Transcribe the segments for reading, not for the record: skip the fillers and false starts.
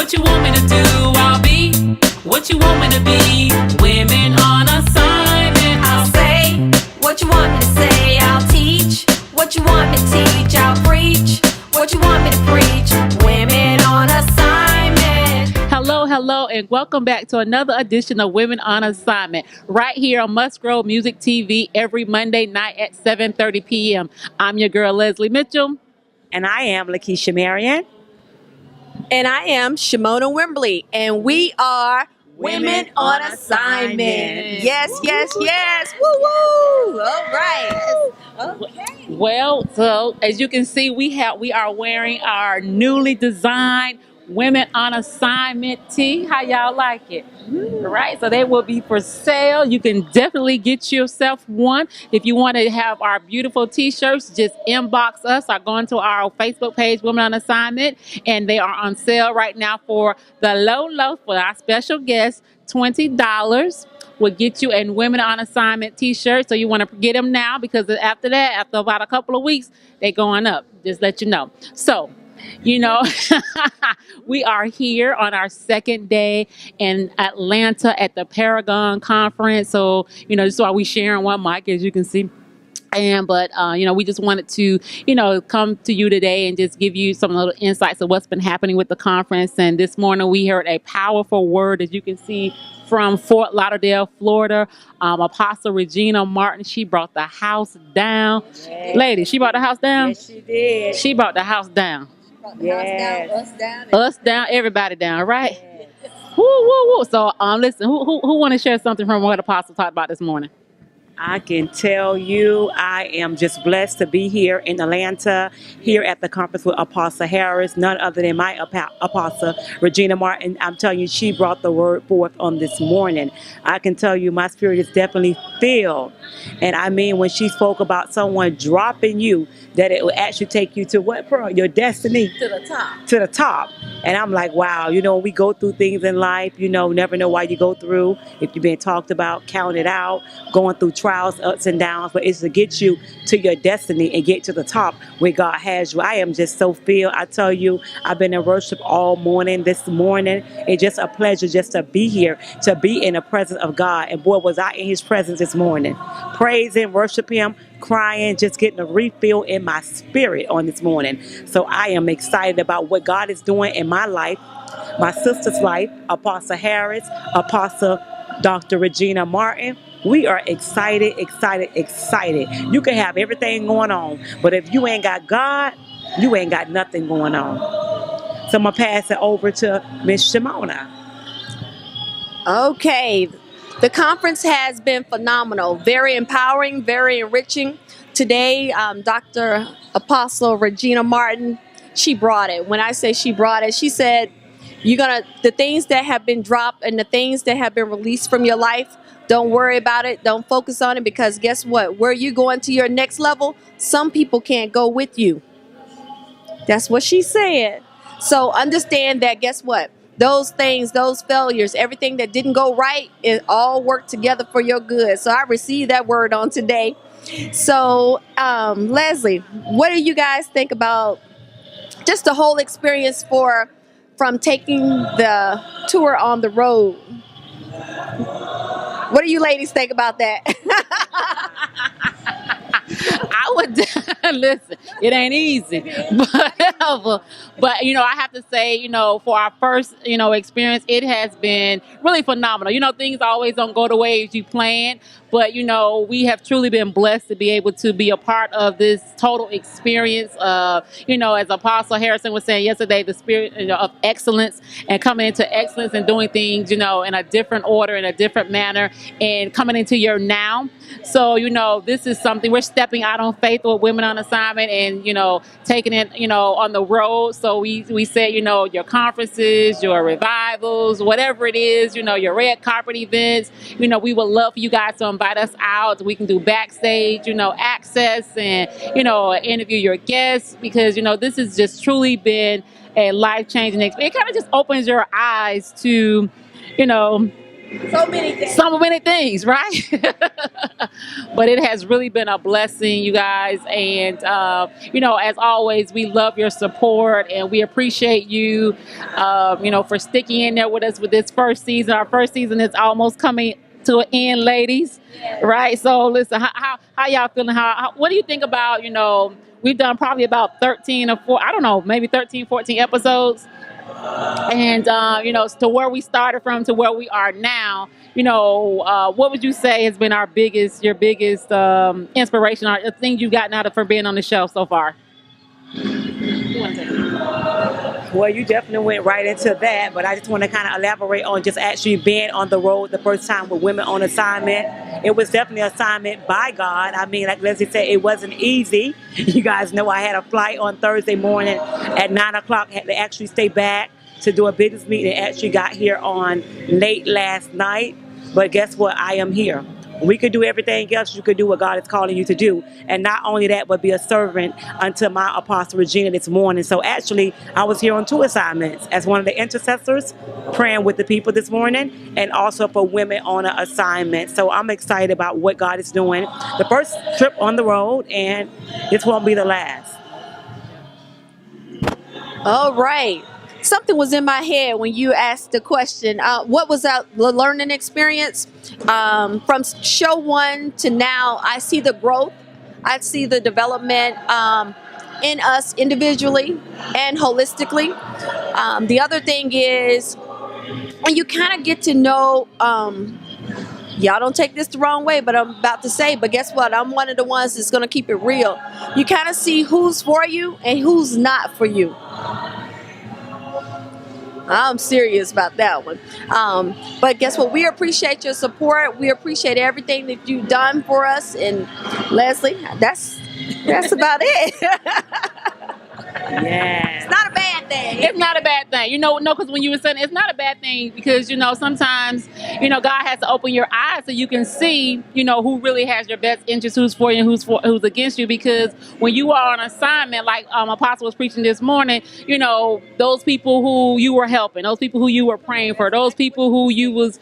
What you want me to do, I'll be. What you want me to be, women on assignment. I'll say what you want me to say, I'll teach. What you want me to teach, I'll preach. What you want me to preach, women on assignment. Hello, and welcome back to another edition of Women on Assignment, right here on Musgrove Music TV every Monday night at 7:30 p.m. I'm your girl, Leslie Mitchell. And I am Lakeisha Marion. And I am Shamonia Wimberly, and we are Women on Assignment. Yes, yes, yes. Woo woo. All right. Okay. Well, so as you can see, we are wearing our newly designed Women on Assignment tee. How y'all like it? Right, so they will be for sale. You can definitely get yourself one. If you want to have our beautiful t-shirts, just inbox us or go into our Facebook page, Women on Assignment, and they are on sale right now for the low for our special guest. $20 will get you a Women on Assignment t-shirt. So you want to get them now, because after that, after about a couple of weeks, they're going up. Just let you know. So, you know, we are here on our second day in Atlanta at the Paragon Conference. So, you know, this is why we sharing one mic, as you can see. But you know, we just wanted to, you know, come to you today and just give you some little insights of what's been happening with the conference. And this morning we heard a powerful word, as you can see, from Fort Lauderdale, Florida. Apostle Regina Martin, she brought the house down. Yes. Lady, she brought the house down? Yes, she did. She brought the house down. Yes. Us down, everybody down, right? Yes. Woo, woo, woo. So, listen, who want to share something from what Apostle talked about this morning? I can tell you, I am just blessed to be here in Atlanta, here at the conference with Apostle Harris, none other than my Apostle Regina Martin. I'm telling you, she brought the word forth on this morning. I can tell you, my spirit is definitely filled. And I mean, when she spoke about someone dropping you, that it will actually take you to what, Pearl? Your destiny. To the top. To the top. And I'm like, wow, you know, we go through things in life, you know, never know why you go through. If you've been talked about, count it out, going through trials, ups and downs, but it's to get you to your destiny and get to the top where God has you. I am just so filled. I tell you, I've been in worship all morning this morning. It's just a pleasure just to be here, to be in the presence of God. And boy, was I in his presence this morning. Praising, worship him, crying, just getting a refill in my spirit on this morning. So I am excited about what God is doing in my life, my sister's life, Apostle Harris, Apostle Dr. Regina Martin. We are excited. You can have everything going on, but if you ain't got God, you ain't got nothing going on. So I'm going to pass it over to Miss Shamonia. Okay. The conference has been phenomenal, very empowering, very enriching. Today, Dr. Apostle Regina Martin, she brought it. When I say she brought it, she said, the things that have been dropped and the things that have been released from your life, don't worry about it. Don't focus on it, because guess what? Where you going to your next level, some people can't go with you. That's what she said. So understand that, guess what? Those things, those failures, everything that didn't go right, it all worked together for your good. So I received that word on today. So, Leslie, what do you guys think about just the whole experience from taking the tour on the road? What do you ladies think about that? I would listen. It ain't easy, but you know, I have to say, you know, for our first, you know, experience, it has been really phenomenal. You know, things always don't go the way as you plan, but you know, we have truly been blessed to be able to be a part of this total experience. You know, as Apostle Harrison was saying yesterday, the spirit, you know, of excellence and coming into excellence and doing things, you know, in a different order, in a different manner, and coming into your now. So, you know, this is something we're stepping out on faith with Women on Assignment, and, you know, taking it, you know, on the road. So we said, you know, your conferences, your revivals, whatever it is, you know, your red carpet events, you know, we would love for you guys to invite us out. We can do backstage, you know, access, and, you know, interview your guests, because, you know, this has just truly been a life-changing experience. It kind of just opens your eyes to, you know, So many things, right? But it has really been a blessing, you guys. And, as always, we love your support and we appreciate you, for sticking in there with us with this first season. Our first season is almost coming to an end, ladies. Right? So, listen, how y'all feeling? What do you think about, we've done probably about 13 or 4, I don't know, maybe 13, 14 episodes. And, to where we started from to where we are now, what would you say has been your biggest inspiration or the thing you've gotten out of from being on the show so far? Well, you definitely went right into that, but I just want to kind of elaborate on just actually being on the road the first time with Women on Assignment. It was definitely an assignment by God. I mean, like Leslie said, it wasn't easy. You guys know I had a flight on Thursday morning at 9 o'clock, had to actually stay back to do a business meeting, and actually got here on late last night. But guess what? I am here. We could do everything else. You could do what God is calling you to do. And not only that, but be a servant unto my Apostle Regina this morning. So actually, I was here on 2 assignments as one of the intercessors, praying with the people this morning, and also for Women on an Assignment. So I'm excited about what God is doing. The first trip on the road, and this won't be the last. All right. Something was in my head when you asked the question. What was the learning experience? From show 1 to now, I see the growth. I see the development in us individually and holistically. The other thing is when you kind of get to know, y'all don't take this the wrong way, but I'm about to say, but guess what? I'm one of the ones that's going to keep it real. You kind of see who's for you and who's not for you. I'm serious about that one. But guess what? We appreciate your support. We appreciate everything that you've done for us. And Leslie, that's about it. Yeah. It's not a bad thing. It's not a bad thing. No, because when you were saying it's not a bad thing because, sometimes, God has to open your eyes so you can see, who really has your best interest, who's for you and who's against you. Because when you are on assignment, like Apostle was preaching this morning, those people who you were helping, those people who you were praying for, those people who you was,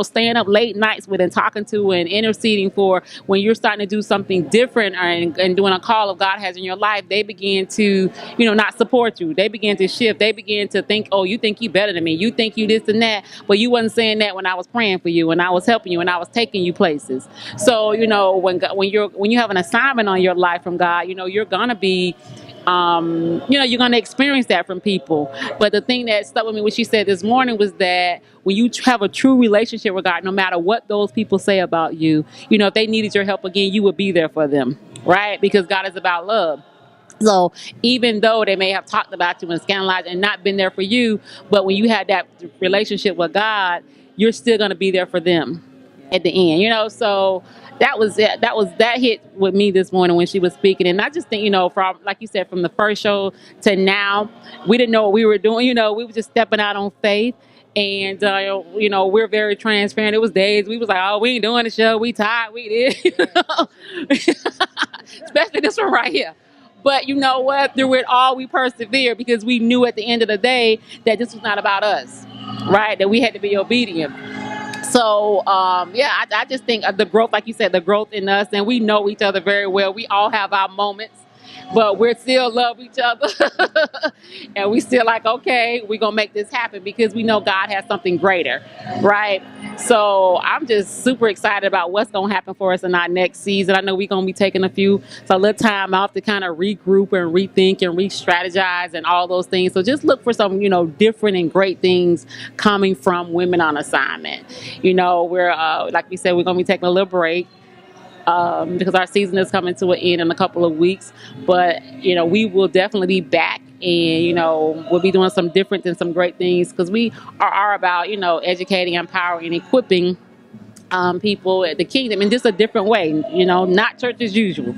staying up late nights with and talking to and interceding for, when you're starting to do something different and doing a call of God has in your life, they begin to, not support you. They begin to shift. They begin to think, oh, you think you better than me. You think you this and that, but you wasn't saying that when I was praying for you, when I was helping you, when I was taking you places. So, when you have an assignment on your life from God, you're gonna be, you're gonna experience that from people. But the thing that stuck with me, what she said this morning, was that when you have a true relationship with God, no matter what those people say about you, if they needed your help again, you would be there for them, right? Because God is about love. So even though they may have talked about you and scandalized and not been there for you, but when you had that relationship with God, you're still going to be there for them at the end, so that was it. That hit with me this morning when she was speaking. And I just think, from, like you said, from the first show to now, we didn't know what we were doing. We were just stepping out on faith. And, we're very transparent. It was days we was like, oh, we ain't doing the show. We tired. We did, especially this one right here. But you know what? Through it all, we persevered because we knew at the end of the day that this was not about us, right? That we had to be obedient. So, I just think the growth, like you said, the growth in us, and we know each other very well. We all have our moments, but we still love each other. And we still like, okay, we're going to make this happen because we know God has something greater, right? So I'm just super excited about what's going to happen for us in our next season. I know we're going to be taking a little time off to kind of regroup and rethink and re-strategize and all those things. So just look for some, different and great things coming from Women on Assignment. We're, like we said, we're going to be taking a little break. Because our season is coming to an end in a couple of weeks. But, we will definitely be back and, we'll be doing some different and some great things because we are about, educating, empowering, and equipping people at the kingdom in just a different way, not church as usual,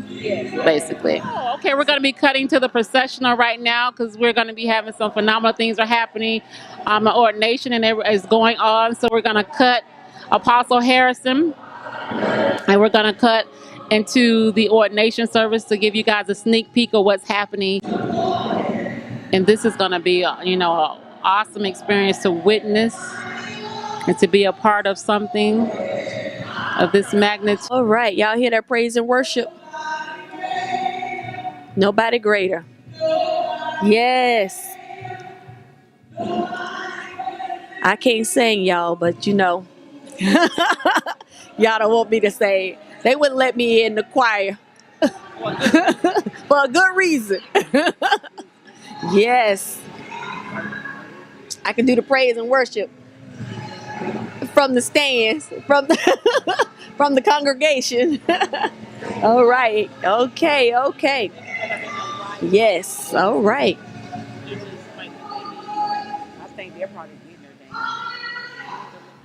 basically. Oh, okay, we're going to be cutting to the processional right now because we're going to be having some phenomenal things are happening. An ordination and is going on. So we're going to cut Apostle Harrison. And we're going to cut into the ordination service to give you guys a sneak peek of what's happening. And this is going to be, an awesome experience to witness and to be a part of something of this magnitude. All right, y'all hear that praise and worship? Nobody greater. Yes. I can't sing, y'all, but y'all don't want me to sing. They wouldn't let me in the choir for a good reason. Yes. I can do the praise and worship from the stands, from the from the congregation. All right. Okay. Yes. All right. I think they're probably getting their name.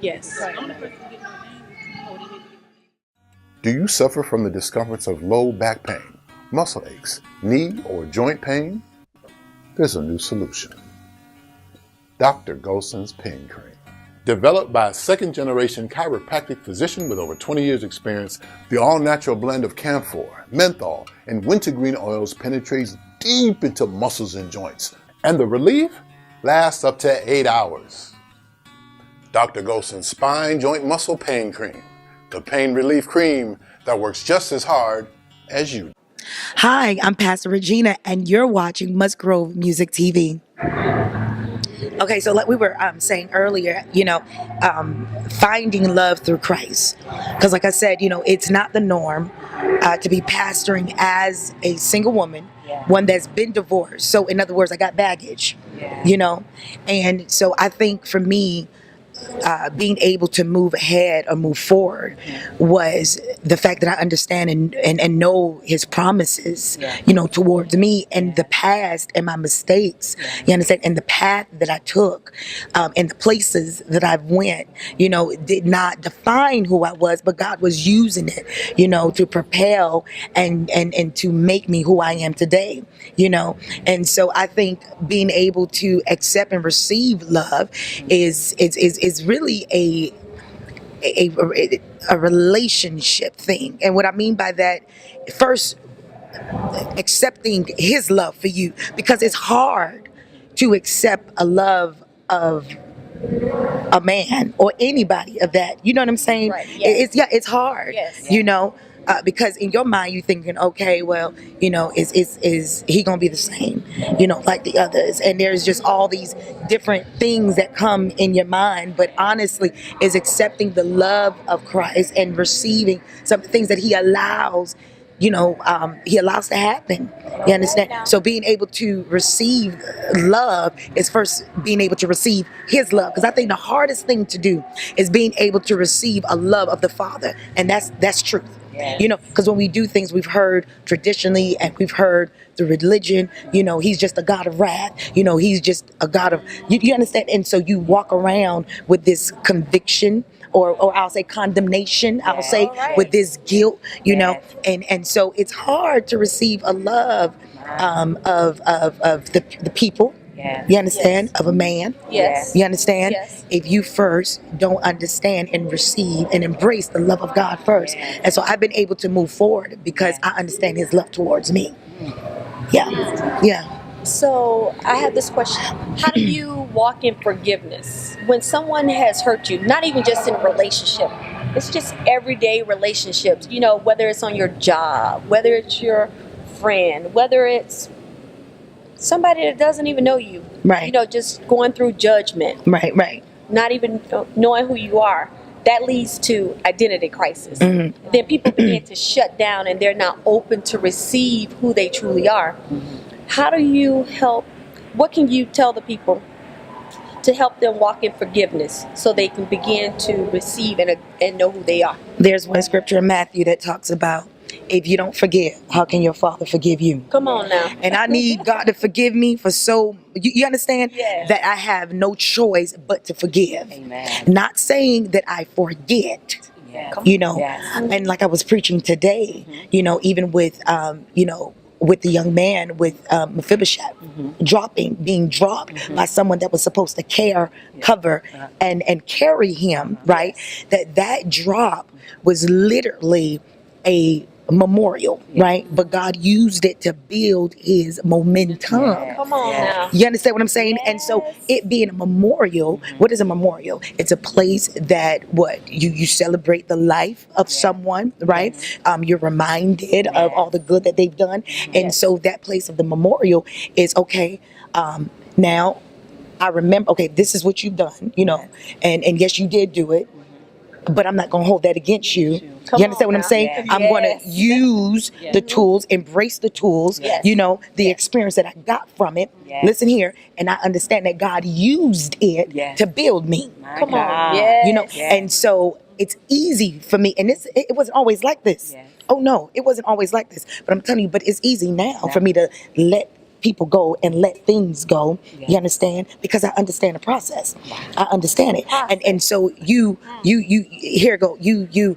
Yes. Do you suffer from the discomforts of low back pain, muscle aches, knee or joint pain? There's a new solution. Dr. Golson's Pain Cream. Developed by a second-generation chiropractic physician with over 20 years experience, the all-natural blend of camphor, menthol, and wintergreen oils penetrates deep into muscles and joints, and the relief lasts up to 8 hours. Dr. Golson's Spine Joint Muscle Pain Cream, the pain relief cream that works just as hard as you. Hi, I'm Pastor Regina, and you're watching Musgrove Music TV. Okay, so like we were saying earlier, finding love through Christ. Because like I said, it's not the norm to be pastoring as a single woman, one that's been divorced. So in other words, I got baggage, And so I think for me, being able to move ahead or move forward was the fact that I understand and know his promises, towards me and the past and my mistakes, you understand, and the path that I took, and the places that I went, did not define who I was, but God was using it, to propel and to make me who I am today, and so I think being able to accept and receive love is really a relationship thing. And what I mean by that, first, accepting his love for you, because it's hard to accept a love of a man or anybody of that. You know what I'm saying? Right, yes. It's hard. Yes. Because in your mind you thinking, okay, well, is he gonna be the same, like the others? And there's just all these different things that come in your mind. But honestly, is accepting the love of Christ and receiving some things that he allows. He allows to happen. You understand? So being able to receive love is first being able to receive his love. Because I think the hardest thing to do is being able to receive a love of the Father. And that's truth. Because when we do things we've heard traditionally and we've heard through religion, he's just a God of wrath. He's just a God of, you understand? And so you walk around with this conviction, or I'll say condemnation, I'll say with this guilt, and so it's hard to receive a love of the people. You understand? Of a man. Yes. You understand? Yes. If you first don't understand and receive and embrace the love of God first. And so I've been able to move forward because I understand his love towards me. Yeah. So I have this question. How do you walk in forgiveness when someone has hurt you? Not even just in a relationship. It's just everyday relationships, whether it's on your job, whether it's your friend, whether it's somebody that doesn't even know you. Right. Just going through judgment. Right. Not even knowing who you are. That leads to identity crisis. Mm-hmm. Then people begin to shut down and they're not open to receive who they truly are. How do you help? What can you tell the people to help them walk in forgiveness so they can begin to receive and know who they are? There's one scripture in Matthew that talks about, if you don't forgive, how can your Father forgive you? Come on now. And I need God to forgive me for you understand? Yes. That I have no choice but to forgive. Amen. Not saying that I forget. Yes. Yes. And like I was preaching today, even with with the young man with Mephibosheth, being dropped by someone that was supposed to cover, and carry him, right? That drop was literally memorial, right? But God used it to build his momentum. Come on now. You understand what I'm saying? And so it being a memorial, what is a memorial? It's a place that you celebrate the life of someone, right? You're reminded of all the good that they've done. And so that place of the memorial is okay. Now I remember, okay, this is what you've done, you know, and yes, you did do it, but I'm not going to hold that against you. You understand what I'm saying? I'm going to use the tools, embrace the tools, you know, the experience that I got from it. Listen here, and I understand that God used it to build me. Come on. You know, and so it's easy for me, and it wasn't always like this. Oh no, it wasn't always like this. But I'm telling you, but it's easy now for me to let people go and let things go. You understand? Because I understand the process. I understand it. And so you here go. You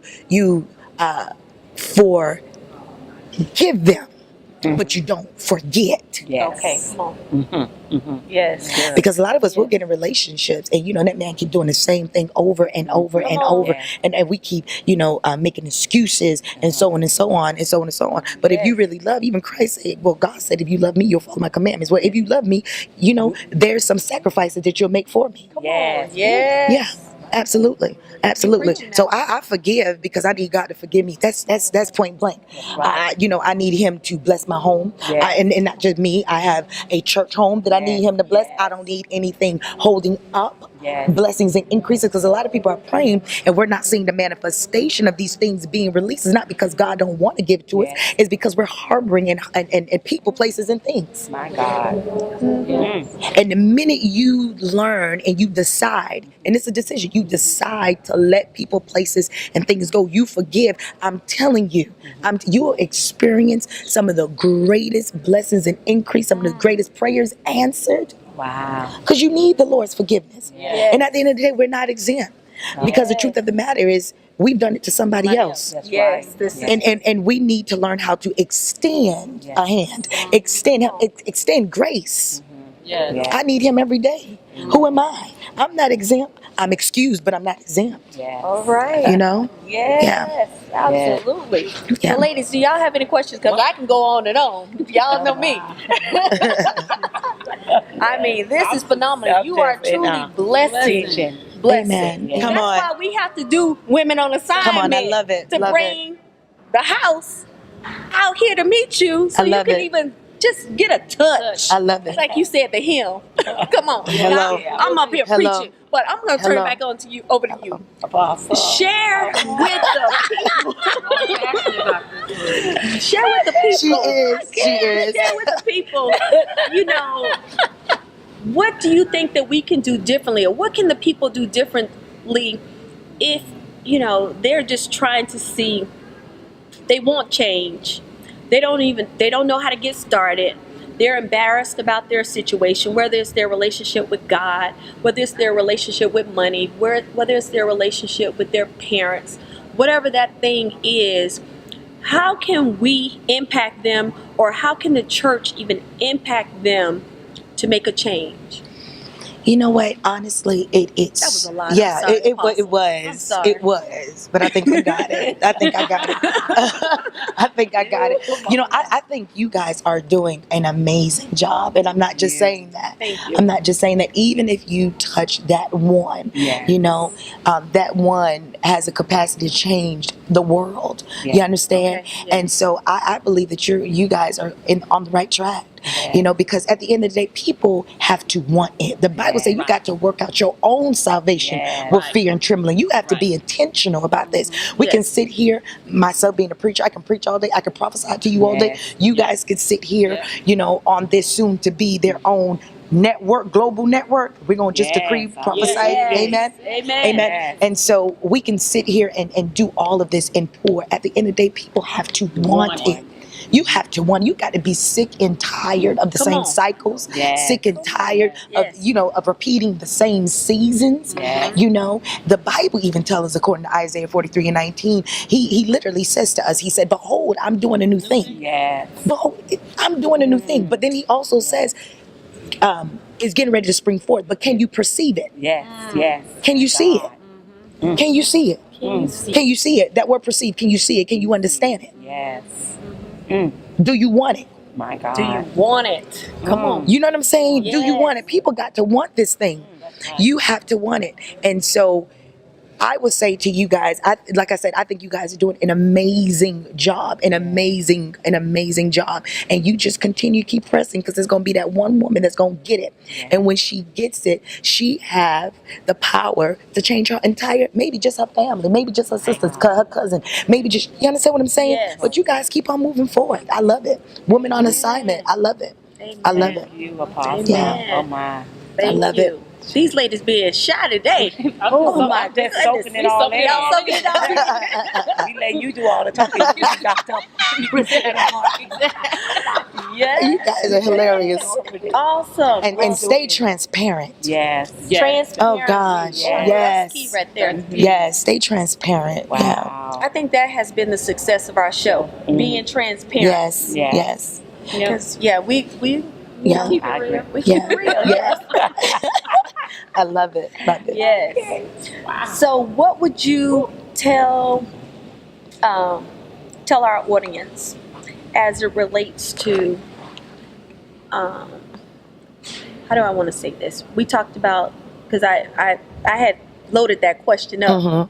forgive them, but you don't forget. Okay, come on. Yes. Because a lot of us will get in relationships, and you know that man keep doing the same thing over and over and over, and we keep making excuses and so on and so on and so on and so on. But if you really love, even Christ said, well, God said, if you love me, you'll follow my commandments. Well, if you love me, you know there's some sacrifices that you'll make for me. Come on. Yes. Yeah. Absolutely. So I forgive because I need God to forgive me. That's point blank. I need Him to bless my home, and not just me. I have a church home that I need Him to bless. I don't need anything holding up blessings and increases, because a lot of people are praying and we're not seeing the manifestation of these things being released. It's not because God don't want to give it to us. It's because we're harboring and people, places, and things. My God. And the minute you learn and you decide, and it's a decision, you decide to let people, places, and things go, you forgive, I'm telling you, you will experience some of the greatest blessings and increase, some of the greatest prayers answered. Wow. Because you need the Lord's forgiveness. And at the end of the day, we're not exempt. Because the truth of the matter is, we've done it to somebody else. Yes. And we need to learn how to extend a hand, extend grace. I need Him every day. Who am I? I'm not exempt. I'm excused, but I'm not exempt. All right. You know? Yes. Absolutely. Yeah. So, ladies, do y'all have any questions? Because I can go on and on. Y'all know me. I mean, this is phenomenal. You are truly blessing. Amen. And Come that's on. why we have to do Women on Assignment. Come on, I love it. To bring the house out here to meet you, so you can even just get a touch. I love it. It's like you said to him. Come on. Hello. I'm up here preaching, but I'm going to turn it back over to you. Apostle. Share with the people. Share with the people. She is. Share with the people. You know, what do you think that we can do differently, or what can the people do differently if, they're just trying to see, they want change. They don't know how to get started. They're embarrassed about their situation, whether it's their relationship with God, whether it's their relationship with money, whether it's their relationship with their parents, whatever that thing is. How can we impact them, or how can the church even impact them to make a change? You know what? Honestly, it's that was a lot. Yeah, I'm sorry, it was. I'm sorry. It was. But I think I got it. I think I got it. You know, I think you guys are doing an amazing job, and I'm not just saying that. Thank you. I'm not just saying that. Even if you touch that one, that one has a capacity to change the world. You understand? Okay. And so I believe that you guys are on the right track. Because at the end of the day, people have to want it. The Bible says you got to work out your own salvation with fear and trembling. You have to be intentional about this. We can sit here, myself being a preacher, I can preach all day, I can prophesy to you all day. You guys can sit here, on this soon to be their own network, global network. We're going to just decree, prophesy. Amen. And so we can sit here and do all of this and pour. At the end of the day, people have to want it. You have to want. You got to be sick and tired of the same cycles. Sick and tired of repeating the same seasons. The Bible even tells us, according to Isaiah 43:19, he literally says to us, he said, "Behold, I'm doing a new thing." Behold, I'm doing a new thing. But then he also says, it's getting ready to spring forth. But can you perceive it? Yes. Can you see it? Can you see it? Can you see it? That word perceive, can you see it? Can you understand it? Yes. Do you want it? My God. Do you want it? Come on. You know what I'm saying? Do you Yes. want it? People got to want this thing. You have to want it. And so I would say to you guys, like I said, I think you guys are doing an amazing job, an amazing job. And you just continue to keep pressing, because there's going to be that one woman that's going to get it. And when she gets it, she have the power to change her entire, maybe just her family, maybe just her sisters, her cousin, maybe just, you understand what I'm saying? Yes. But you guys keep on moving forward. I love it. Women on assignment. I love it. I love it. Thank you, Apostle. Yeah. Oh, my. Thank love you. it. These ladies being shy today. Oh, my I'm just goodness. soaking it all in. Y'all soaking it all in. We let you do all the talking. You Dr. Yes. You guys are hilarious. Awesome. And stay transparent. Yes. Transparent. Oh gosh. Yes. Yes. That's key right there. Yes. Stay transparent. Yeah. Wow. I think that has been the success of our show, being transparent. Yes. Yes. Yes. Because we Yeah. keep I it real. agree. We keep Yeah. it real. Yes. I love it. Love it. Yes. So, what would you tell our audience as it relates to how do I want to say this? We talked about, because I had loaded that question up.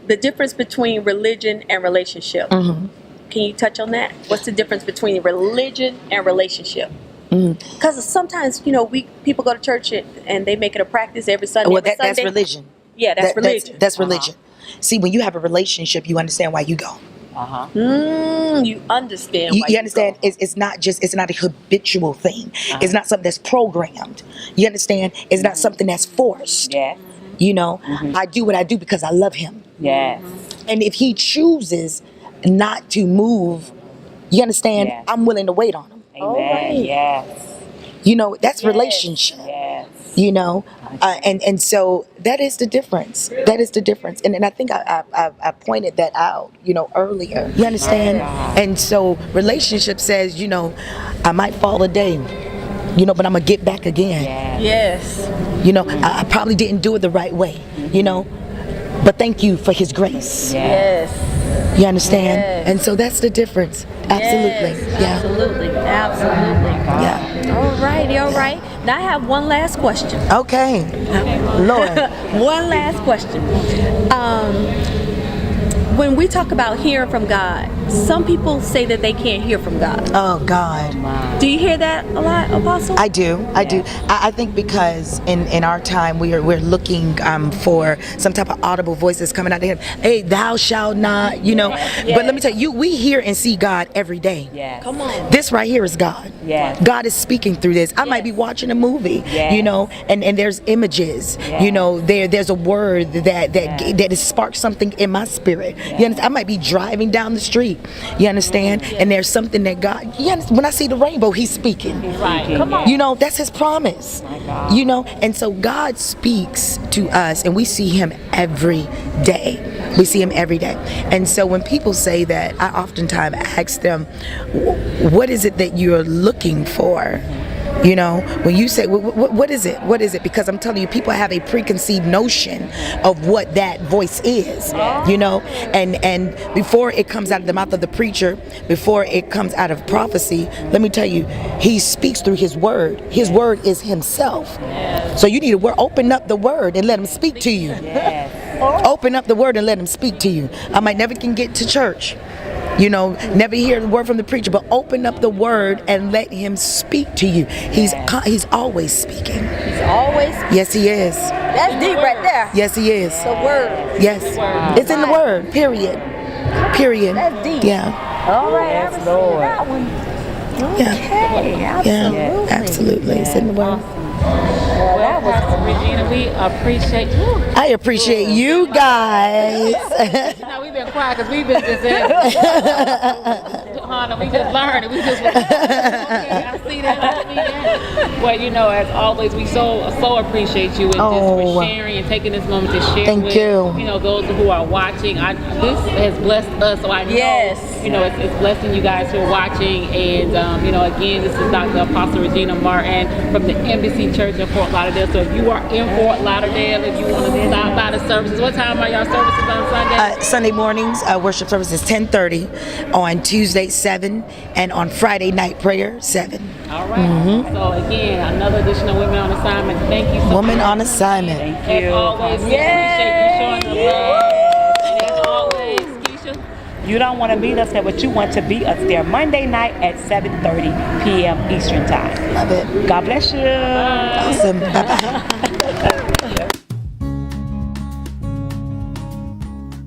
The difference between religion and relationship. Can you touch on that? What's the difference between religion and relationship? Because sometimes, people go to church and they make it a practice every Sunday. Well, every that's Sunday. religion. Yeah, that's religion. That's religion. See, when you have a relationship, you understand why you go. You understand. You understand? It's not a habitual thing. It's not something that's programmed. You understand? It's not something that's forced. Yes. I do what I do because I love him. Yes. And if he chooses not to move, you understand? Yes. I'm willing to wait on him. Amen. Yes. That's relationship. Yes. And so that is the difference. That is the difference. And I think I pointed that out, earlier. You understand? And so relationship says, I might fall a day, but I'm gonna get back again. Yes. I probably didn't do it the right way, but thank you for his grace. Yes. You understand? Yes. And so that's the difference. Absolutely. Yes. Yeah. Absolutely. Yeah. All right. Now I have one last question. Okay. Lord. One last question. When we talk about hearing from God, some people say that they can't hear from God. Oh God. Do you hear that a lot, Apostle? I do. I think because in our time we're looking for some type of audible voices coming out of him. Hey, thou shalt not, But let me tell you, we hear and see God every day. Yes. Come on. This right here is God. Yes. God is speaking through this. I might be watching a movie, and there's images, there's a word that has sparked something in my spirit. You understand? I might be driving down the street. You understand? And there's something that God, when I see the rainbow, he's speaking. Right. Come on. That's his promise. And so God speaks to us and we see him every day. We see him every day. And so when people say that, I oftentimes ask them, what is it that you're looking for? When you say, what is it? What is it? Because I'm telling you, people have a preconceived notion of what that voice is, and before it comes out of the mouth of the preacher, before it comes out of prophecy, let me tell you, he speaks through his word. His word is himself. So you need to open up the word and let him speak to you. Open up the word and let him speak to you. I might never can get to church, never hear the word from the preacher, but open up the word and let him speak to you. He's always speaking. He's always. Yes, he is. That's deep right there. Yes, he is. The word. Yes, it's in the word. Period. That's deep. Yeah. All right. I received that one. Yeah. Okay. Absolutely. Yeah. Absolutely. It's in the word. Well, Pastor Regina, we appreciate you. I appreciate you guys. We've been quiet because we've been just Hannah. We just learned. We just okay, I see that. Well, you know, as always, we so appreciate you and just for sharing and taking this moment to share with you know those who are watching. This has blessed us, so I know you know it's blessing you guys who are watching. And you know, again, this is Dr. Apostle Regina Martin from the Embassy Church in Fort Lauderdale. So if you are in Fort Lauderdale, if you want to stop by the services, what time are y'all services on Sunday? Sunday mornings, worship service is 10:30, on Tuesday 7, and on Friday night prayer 7. All right. So again, another edition of Women on Assignment. Thank you so much. Woman on Assignment. Thank you. As always, we appreciate you showing the love. And as always, Keisha, You don't want to meet us there, but you want to be us there Monday night at 7:30 p.m. Eastern Time. Love it. God bless you. Awesome. Bye-bye.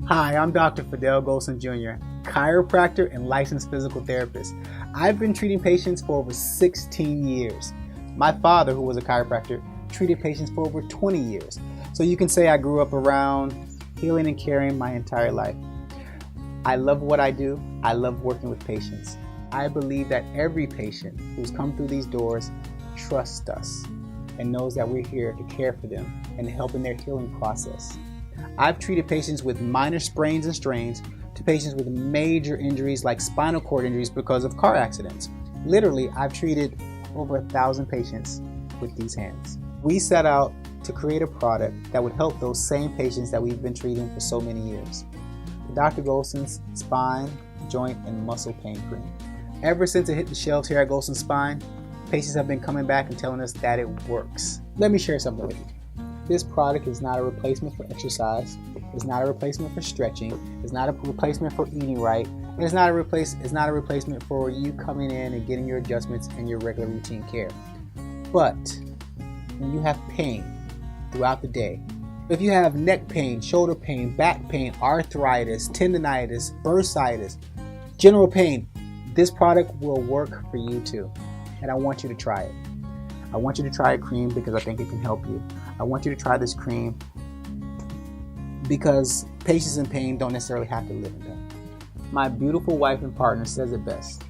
Hi, I'm Dr. Fidel Golson Jr., chiropractor and licensed physical therapist. I've been treating patients for over 16 years. My father, who was a chiropractor, treated patients for over 20 years. So you can say I grew up around healing and caring my entire life. I love what I do. I love working with patients. I believe that every patient who's come through these doors trusts us and knows that we're here to care for them and help in their healing process. I've treated patients with minor sprains and strains to patients with major injuries like spinal cord injuries because of car accidents. Literally, I've treated over 1,000 patients with these hands. We set out to create a product that would help those same patients that we've been treating for so many years. The Dr. Golson's Spine, Joint, and Muscle Pain Cream. Ever since it hit the shelves here at Golson Spine, patients have been coming back and telling us that it works. Let me share something with you. This product is not a replacement for exercise. It's not a replacement for stretching. It's not a replacement for eating right. And it's not a replacement for you coming in and getting your adjustments and your regular routine care. But when you have pain throughout the day, if you have neck pain, shoulder pain, back pain, arthritis, tendonitis, bursitis, general pain, this product will work for you too. And I want you to try it. I want you to try a cream because I think it can help you. I want you to try this cream because patients in pain don't necessarily have to live in pain. My beautiful wife and partner says it best.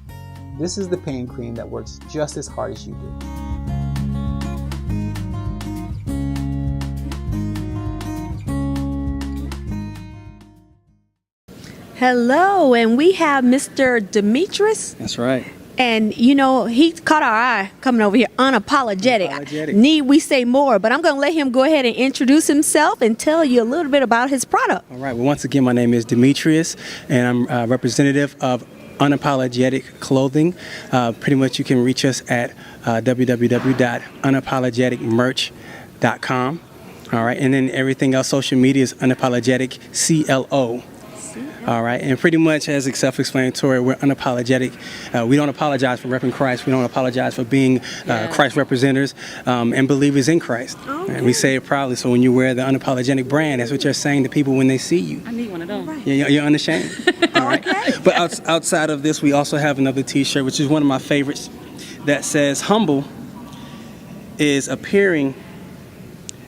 This is the pain cream that works just as hard as you do. Hello, and we have Mr. Demetrius. That's right. And, you know, he caught our eye coming over here, unapologetic. Need we say more? But I'm going to let him go ahead and introduce himself and tell you a little bit about his product. All right. Well, once again, my name is Demetrius, and I'm representative of Unapologetic Clothing. Pretty much you can reach us at www.unapologeticmerch.com. All right. And then everything else, social media is Unapologetic CLO. All right, and pretty much as it's self-explanatory, we're unapologetic. We don't apologize for repping Christ. We don't apologize for being Christ representatives and believers in Christ. Okay. And we say it proudly. So when you wear the unapologetic brand, that's what you're saying to people when they see you. I need one of those. Right. You're unashamed. All right. Okay. But outside of this, we also have another T-shirt, which is one of my favorites, that says, "Humble is appearing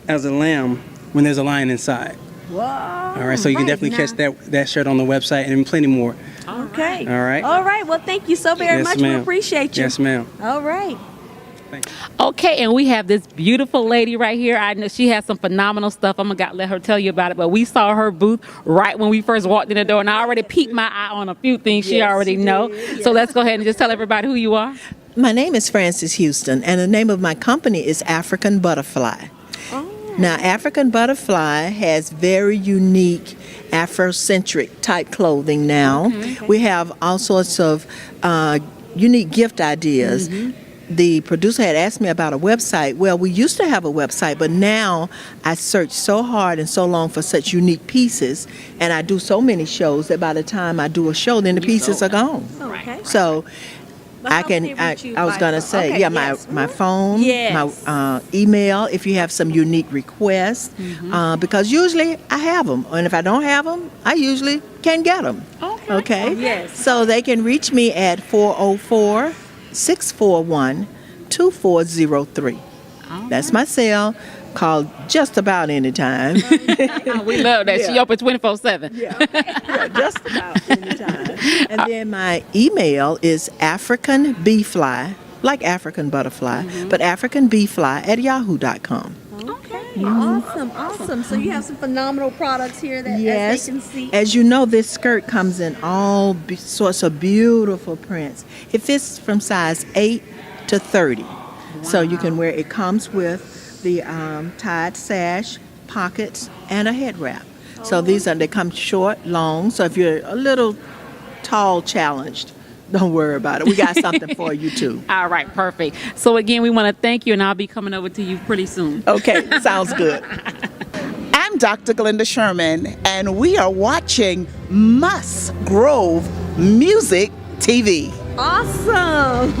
as a lamb when there's a lion inside." Whoa. All right, so you can definitely catch that shirt on the website and plenty more. Okay. All right. All right. Well, thank you so very much. Ma'am. We appreciate you. Yes, ma'am. All right. Thank you. Okay, and we have this beautiful lady right here. I know she has some phenomenal stuff. I'm gonna let her tell you about it. But we saw her booth right when we first walked in the door, and I already peeked my eye on a few things she already know. Yes. So let's go ahead and just tell everybody who you are. My name is Frances Houston, and the name of my company is African Butterfly. Now, African Butterfly has very unique Afrocentric type clothing now. Okay. We have all sorts of unique gift ideas. Mm-hmm. The producer had asked me about a website. Well, we used to have a website, but now I search so hard and so long for such unique pieces, and I do so many shows that by the time I do a show, then the pieces are gone. Okay. So I was going to say, my phone, my email, if you have some unique requests, because usually I have them. And if I don't have them, I usually can get them. Okay? Oh, yes. So they can reach me at 404-641-2403. That's my cell. call just about any time. We love that. She Yeah. open 24/7. Yeah, just about any time. And then my email is africanbeefly, like African butterfly, but africanbeefly@yahoo.com. Okay, awesome. So you have some phenomenal products here that Yes. as they can see. As you know, this skirt comes in all sorts of beautiful prints. It fits from size 8 to 30. So you can wear it. Comes with the tied sash, pockets, and a head wrap. So they come short, long. So if you're a little tall challenged, don't worry about it. We got something for you too. All right, perfect. So again, we want to thank you, and I'll be coming over to you pretty soon. Okay, sounds good. I'm Dr. Glenda Sherman, and we are watching Musgrove Music TV. Awesome.